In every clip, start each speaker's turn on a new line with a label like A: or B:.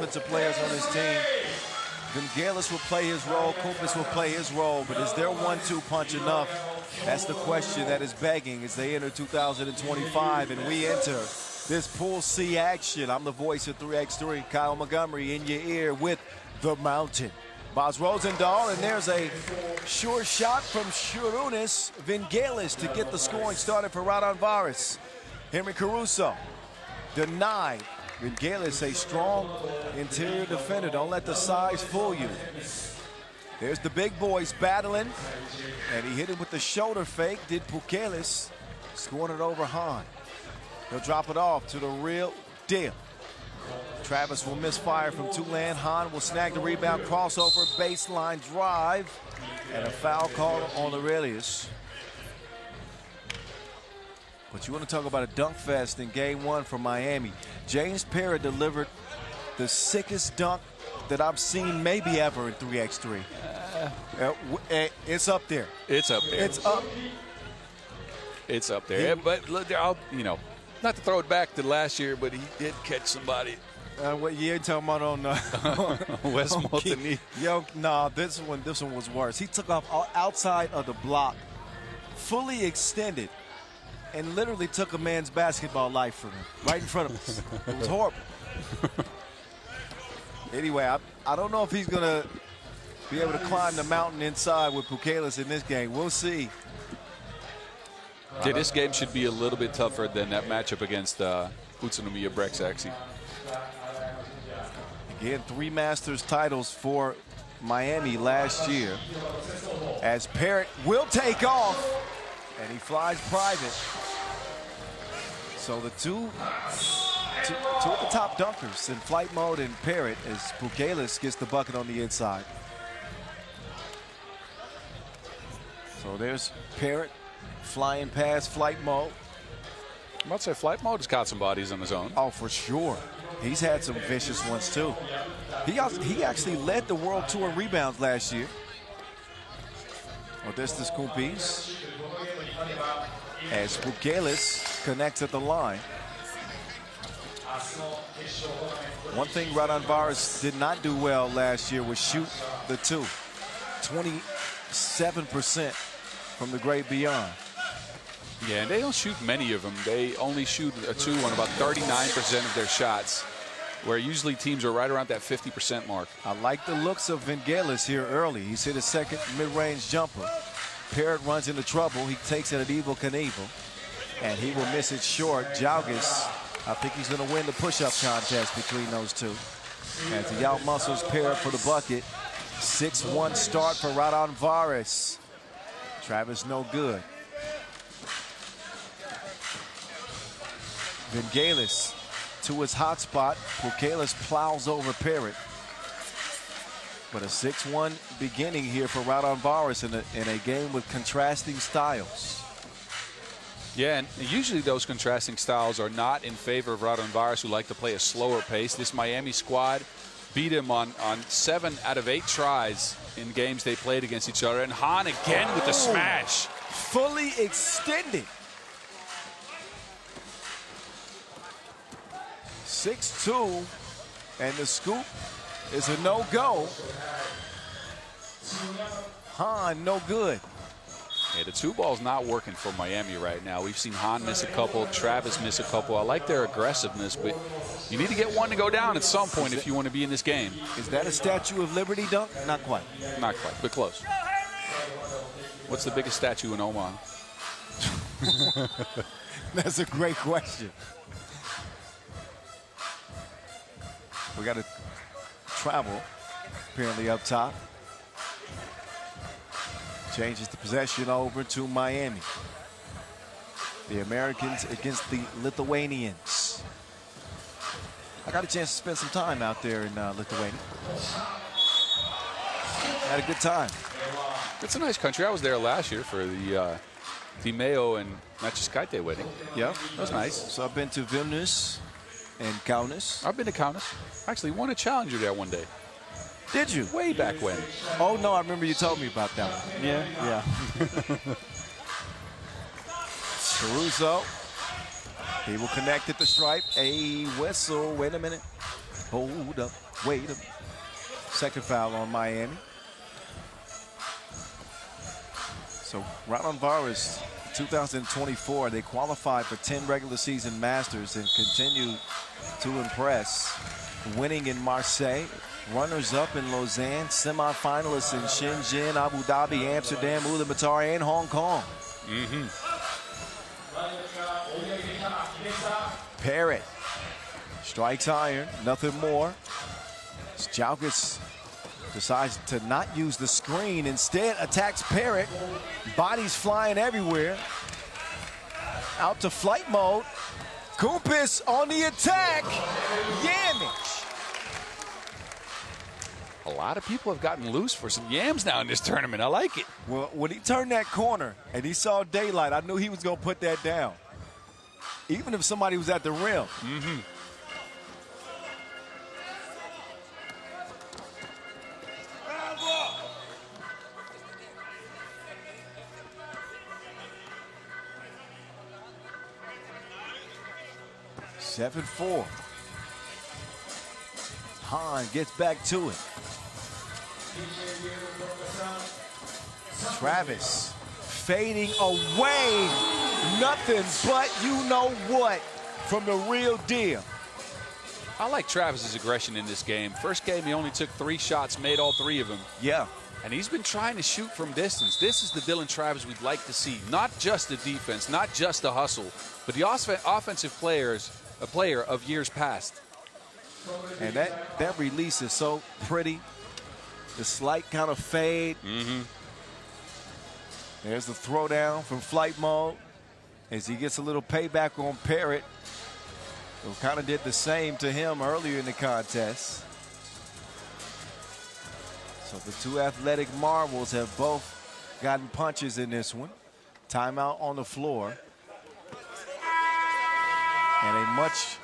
A: offensive players on this team. Vangelis will play his role, Kumpas will play his role, but is their 1-2 punch enough? That's the question that is begging as they enter 2025 and we enter this Pool C action. I'm the voice of 3x3, Kyle Montgomery, in your ear with the Mountain. Bas Rosendahl, and there's a sure shot from Sharunas Vangelis to get the scoring started for Raudondvaris. Henry Caruso denied. Vangelis, a strong interior defender. Don't let the size fool you. There's the big boys battling, and he hit it with the shoulder fake. Did Pukelis, scoring it over Hahn. He'll drop it off to the real deal. Travis will misfire from Tulane. Hahn will snag the rebound, crossover, baseline drive, and a foul call on Aurelius. But you want to talk about a dunk fest in game one for Miami. James Parrott delivered the sickest dunk that I've seen maybe ever in 3x3. It's up there.
B: It's up there.
A: It's up.
B: It's up there. But look, not to throw it back to last year, but he did catch somebody.
A: What year you talking about on
B: Wes Moulton?
A: Yo, nah, this one was worse. He took off outside of the block, fully extended, and literally took a man's basketball life from him, right in front of us. It was horrible. Anyway, I don't know if he's going to be able to climb the mountain inside with Pukelis in this game. We'll see.
B: Yeah, this game should be a little bit tougher than that matchup against Utsunomiya Brexaxi.
A: Again, 3 Masters titles for Miami last year. As Parrott will take off, and he flies private. So the two of the top dunkers in flight mode and Parrott as Pukelis gets the bucket on the inside. So there's Parrott flying past flight mode.
B: I'm about to say flight mode has caught some bodies on his own.
A: Oh, for sure. He's had some vicious ones too. He actually led the World Tour rebounds last year. Odestas Kumpis. As Pukelis connects at the line. One thing Raudondvaris did not do well last year was shoot the two. 27% from the great beyond.
B: Yeah, and they don't shoot many of them. They only shoot a two on about 39% of their shots, where usually teams are right around that 50% mark.
A: I like the looks of Vangelis here early. He's hit a second mid-range jumper. Parrott runs into trouble. He takes it at Evel Knievel, and he will miss it short. Jalgis, I think he's going to win the push-up contest between those two. As he out-muscles Parrott for the bucket. 6-1 start for Raudondvaris. Travis no good. Vangelis to his hot spot. Pukelis plows over Parrott. But a 6-1 beginning here for Raudondvaris in a game with contrasting styles.
B: Yeah, and usually those contrasting styles are not in favor of Raudondvaris, who like to play a slower pace. This Miami squad beat him on 7 out of 8 tries in games they played against each other. And Hahn again with the smash.
A: Fully extended. 6-2, and the scoop is a no-go. Hahn, no good.
B: Yeah, the 2-ball's not working for Miami right now. We've seen Hahn miss a couple, Travis miss a couple. I like their aggressiveness, but you need to get one to go down at some point if you want to be in this game.
A: Is that a Statue of Liberty dunk? Not quite.
B: Not quite, but close. What's the biggest statue in Oman?
A: That's a great question. We got to travel, apparently up top. Changes the possession over to Miami. The Americans against the Lithuanians. I got a chance to spend some time out there in Lithuania. Had a good time.
B: It's a nice country. I was there last year for the Dimeo and Machiskaite wedding.
A: Yeah,
B: that was nice.
A: So I've been to Vilnius and Kaunas.
B: I've been to Kaunas. Actually won a challenger there one day.
A: Did you?
B: Way back when.
A: Oh, no, I remember you told me about that one.
B: Yeah.
A: Caruso. He will connect at the stripe. A whistle. Wait a minute. Hold up. Wade, second foul on Miami. So Raudondvaris, 2024, they qualified for 10 regular season Masters and continue to impress. Winning in Marseille, runners-up in Lausanne, semifinalists in Shenzhen, Abu Dhabi, Amsterdam, Ulaanbaatar, and Hong Kong. Parrott strikes iron, nothing more. Jalgis decides to not use the screen, instead attacks Parrott. Bodies flying everywhere. Out to flight mode. Kumpis on the attack. Yamage.
B: A lot of people have gotten loose for some yams now in this tournament. I like it.
A: Well, when he turned that corner and he saw daylight, I knew he was going to put that down. Even if somebody was at the rim. 7-4. Hahn gets back to it. Travis fading away. Nothing but you know what from the real deal.
B: I like Travis's aggression in this game. First game, he only took 3 shots, made all 3 of them.
A: Yeah.
B: And he's been trying to shoot from distance. This is the Dylan Travis we'd like to see. Not just the defense, not just the hustle, but the offensive a player of years past.
A: And that release is so pretty. The slight kind of fade. There's the throwdown from flight mode as he gets a little payback on Parrott, who kind of did the same to him earlier in the contest. So the two athletic marvels have both gotten punches in this one. Timeout on the floor. And a much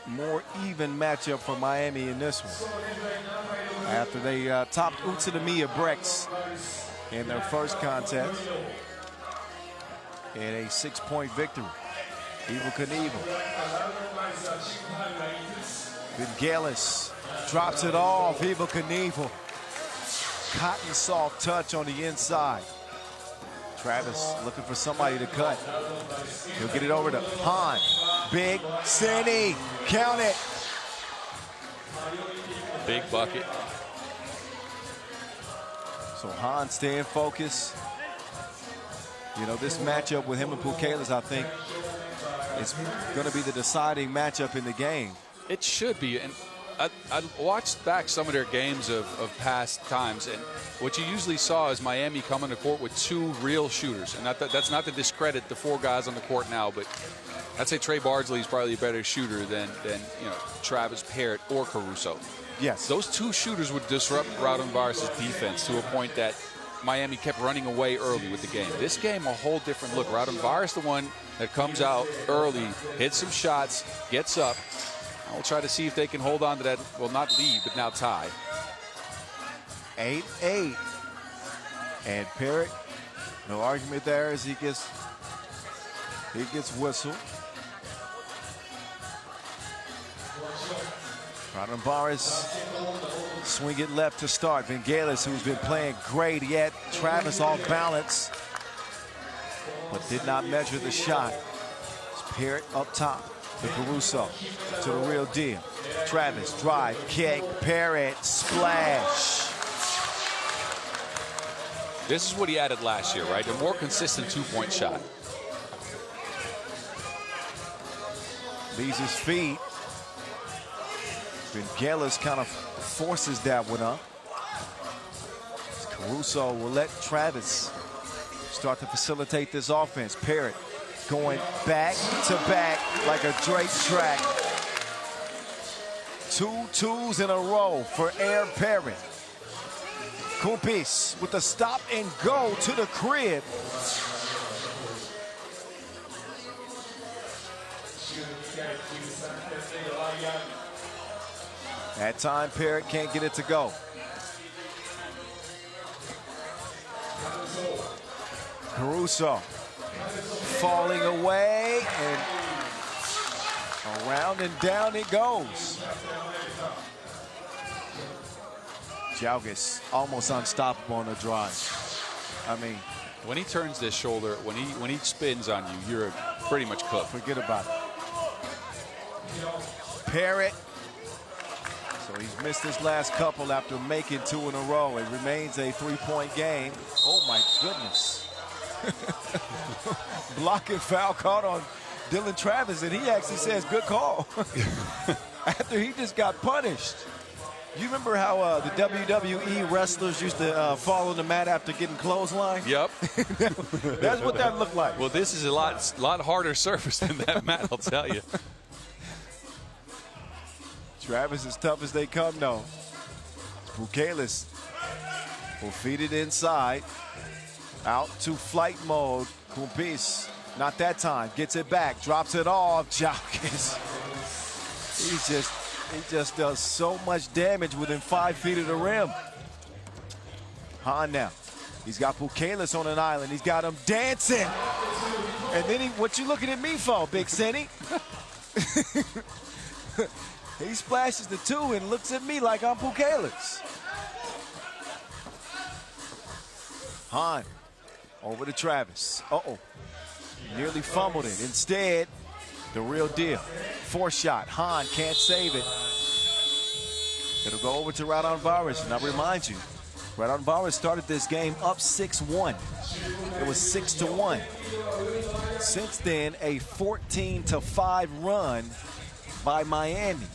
A: more even matchup for Miami in this one. After they topped Utsunomiya Brex in their first contest in a 6-point victory. Evel Knievel. Vingelis drops it off. Evel Knievel. Cotton soft touch on the inside. Travis looking for somebody to cut. He'll get it over to Hahn. Big Cindy. Count it.
B: Big bucket.
A: So Hahn staying focused. You know, this matchup with him and Pukelas, I think, is going to be the deciding matchup in the game.
B: It should be. And I watched back some of their games of past times, and what you usually saw is Miami coming to court with 2 real shooters. And that's not to discredit the 4 guys on the court now, but I'd say Trey Bardsley is probably a better shooter than Travis, Parrott, or Caruso.
A: Yes.
B: Those 2 shooters would disrupt Raudondvaris' defense to a point that Miami kept running away early with the game. This game, a whole different look. Raudondvaris, the one that comes out early, hits some shots, gets up. I'll try to see if they can hold on to that, well, not lead, but now tie.
A: 8-8. And Parrott, no argument there as he gets whistled. Raudondvaris swing it left to start. Vingelis, who's been playing great, yet Travis off balance, but did not measure the shot. It's Parrott up top to Caruso, to the real deal. Travis, drive, kick, Parrott, splash.
B: This is what he added last year, right? A more consistent 2-point shot.
A: Leaves his feet. Vingelis kind of forces that one up. Caruso will let Travis start to facilitate this offense. Parrott going back to back like a Drake track. 2 twos in a row for Air Parrott. Kumpis with the stop and go to the crib. That time, Parrott can't get it to go. Caruso falling away, and around and down it goes. Jalgis almost unstoppable on the drive. I mean,
B: when he turns this shoulder, when he spins on you, you're pretty much cooked.
A: Forget about it. Parrott. So he's missed his last couple after making 2 in a row. It remains a 3-point game. Oh my goodness. Blocking foul caught on Dylan Travis, and he actually says good call. After he just got punished. You remember how the WWE wrestlers used to fall on the mat after getting clotheslined?
B: Yep.
A: That's what that looked like.
B: Well, this is a lot harder surface than that mat, I'll tell you.
A: Travis as tough as they come, though. Bukalis will feed it inside. Out to flight mode. Kumpis, not that time. Gets it back, drops it off. Jalkis. He just does so much damage within 5 feet of the rim. Han now. He's got Bukalis on an island. He's got him dancing. And then what you looking at me for, Big Cindy? He splashes the 2 and looks at me like I'm Bukalis. Han over to Travis. Uh-oh. Nearly fumbled it. Instead, the real deal. 4-shot. Han can't save it. It'll go over to Raudondvaris. And I remind you, Raudondvaris started this game up 6-1. It was 6-1. Since then, a 14-5 run by Miami.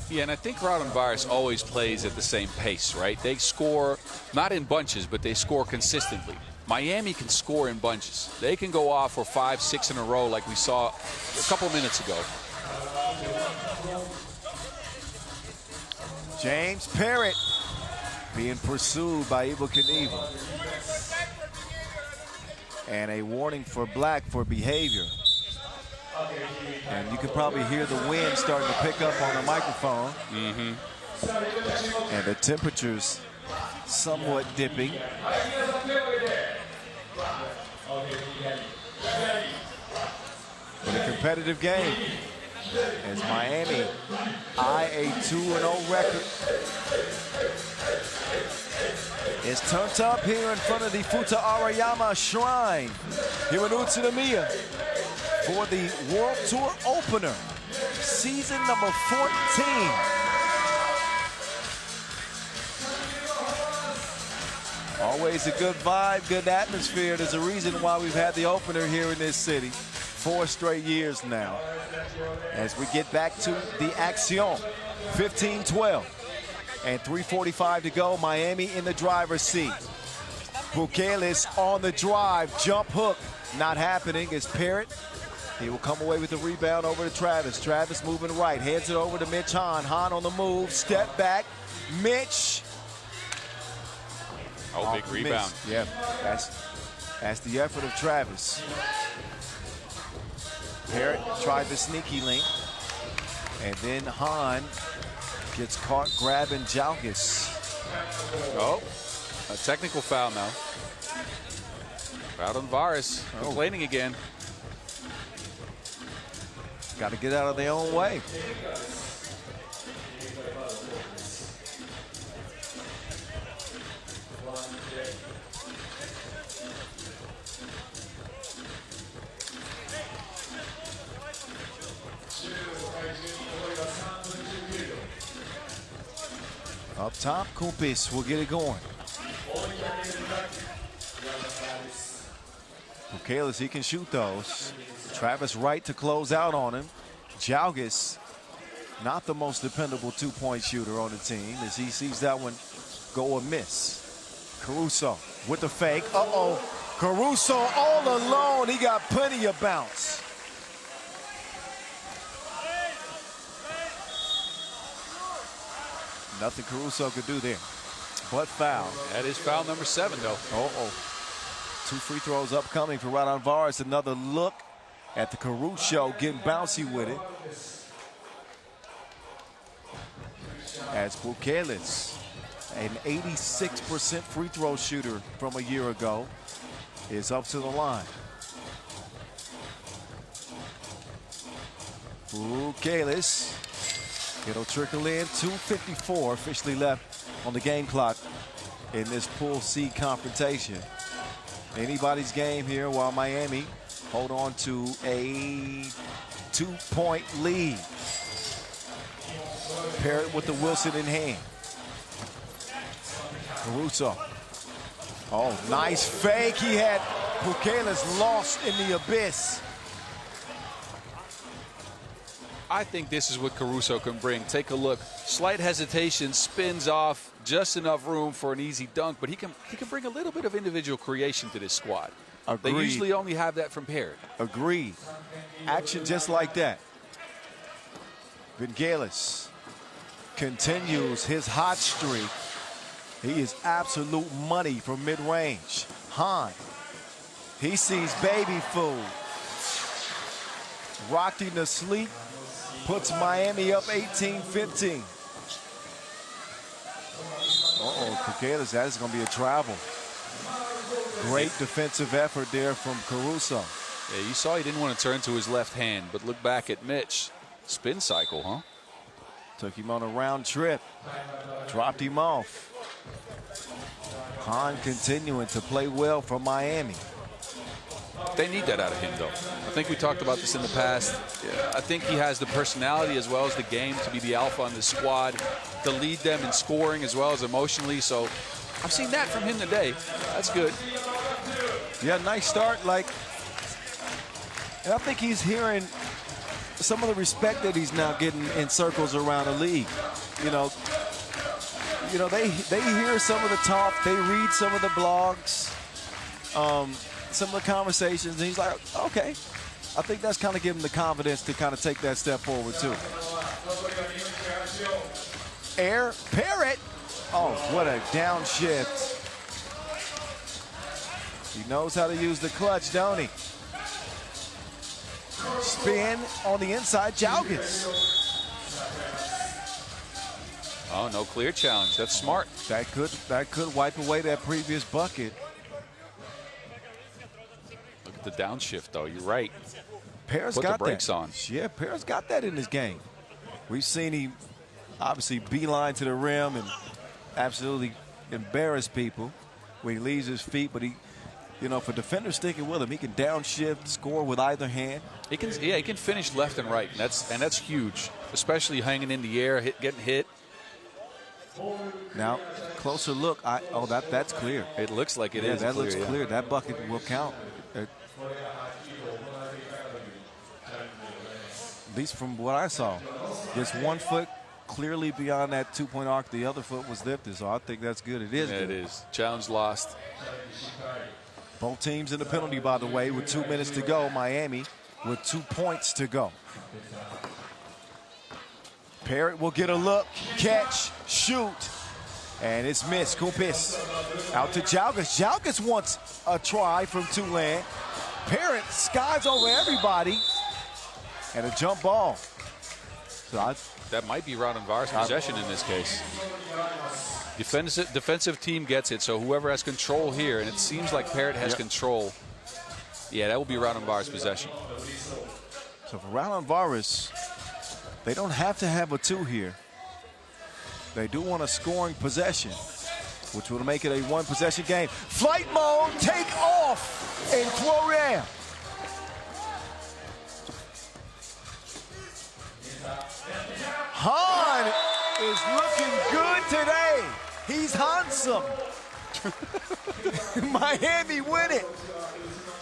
B: Yeah, and I think Raudondvaris always plays at the same pace, right? They score, not in bunches, but they score consistently. Miami can score in bunches. They can go off for 5, 6 in a row like we saw a couple minutes ago.
A: James Parrott being pursued by Evel Knievel. And a warning for Black for behavior. And you can probably hear the wind starting to pick up on the microphone. And the temperatures somewhat dipping. But a competitive game as Miami eye a 2-0 record. It's turned up here in front of the Futa Arayama Shrine here in Utsunomiya for the World Tour opener, season number 14. Always a good vibe, good atmosphere. There's a reason why we've had the opener here in this city 4 straight years now. As we get back to the action, 15-12 and 3:45 to go. Miami in the driver's seat. Bukalis on the drive, jump hook, not happening. It's Parrott. He will come away with the rebound over to Travis. Travis moving right, hands it over to Mitch Han. Han on the move, step back. Mitch.
B: Oh, big rebound.
A: Yeah, that's the effort of Travis. Parrott tried the sneaky link. And then Han gets caught grabbing Jalgis.
B: Oh, a technical foul now. Raudondvaris complaining again.
A: Got to get out of their own way. Up top, Kumpis will get it going. Bukalis, he can shoot those. Travis Wright to close out on him. Jalgis, not the most dependable two-point shooter on the team as he sees that one go amiss. Caruso with the fake. Uh-oh. Caruso all alone. He got plenty of bounce. Nothing Caruso could do there but foul.
B: That is foul number 7, though.
A: Uh-oh. 2 free throws upcoming for Raudondvaris. Another look at the Caruso getting bouncy with it. As Bukalis, an 86% free throw shooter from a year ago, is up to the line. Bukalis It'll trickle in. 2:54 officially left on the game clock in this Pool C confrontation. Anybody's game here while Miami hold on to a 2-point lead. Pair it with the Wilson in hand. Caruso. Oh, nice fake. He had Pukelas lost in the abyss.
B: I think this is what Caruso can bring. Take a look. Slight hesitation, spins off, just enough room for an easy dunk, but he can bring a little bit of individual creation to this squad.
A: Agreed.
B: They usually only have that from Parrott.
A: Agreed. Action just like that. Vangelis continues his hot streak. He is absolute money from mid-range. Hahn, he sees baby food. Rocked him to sleep, puts Miami up 18-15. Pukelas, that is going to be a travel. Great defensive effort there from Caruso.
B: Yeah, you saw he didn't want to turn to his left hand, but look back at Mitch. Spin cycle, huh?
A: Took him on a round trip. Dropped him off. Hahn continuing to play well for Miami.
B: They need that out of him, though. I think we talked about this in the past. Yeah, I think he has the personality as well as the game to be the alpha on the squad, to lead them in scoring as well as emotionally. So I've seen that from him today. That's good.
A: Yeah, nice start. And I think he's hearing some of the respect that he's now getting in circles around the league. You know, they hear some of the talk, they read some of the blogs, some of the conversations, and he's like, okay. I think that's kind of giving him the confidence to kind of take that step forward too. Parrott. Oh, what a downshift. He knows how to use the clutch, don't he? Spin on the inside, Jalgis.
B: Oh, no clear challenge. That's smart.
A: That could wipe away that previous bucket.
B: Look at the downshift, though. You're right.
A: Parrott's
B: Put
A: got
B: the brakes
A: that.
B: on.
A: Yeah, Parrott's got that in his game. We've seen him obviously beeline to the rim and absolutely embarrass people when he leaves his feet, but he, for defenders sticking with him, he can downshift, score with either hand.
B: He can finish left and right, and that's huge, especially hanging in the air, getting hit.
A: Now, closer look. That's clear.
B: It looks like it is.
A: That looks clear. That bucket will count. At least from what I saw. Just 1 foot clearly beyond that 2-point arc. The other foot was lifted, so I think that's good. It is good.
B: It is. Challenge lost.
A: Both teams in the penalty, by the way, with 2 minutes to go. Miami with 2 points to go. Parrott will get a look, catch, shoot, and it's missed. Kupis out to Jalgis. Jalgis wants a try from Tulane. Parrott skies over everybody, and a jump ball. So
B: that might be Raudondvaris possession in this case. Defensive team gets it, so whoever has control here, and it seems like Parrott has control. Yeah, that will be Raudondvaris possession.
A: So for Raudondvaris, they don't have to have a 2 here. They do want a scoring possession, which will make it a 1-possession game. Flight mode, take off, and throw down. Hahn is looking good today. He's handsome. Miami win it.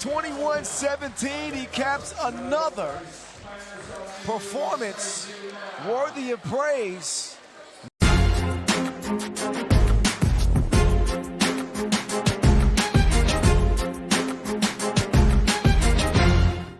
A: 21-17. He caps another performance worthy of praise.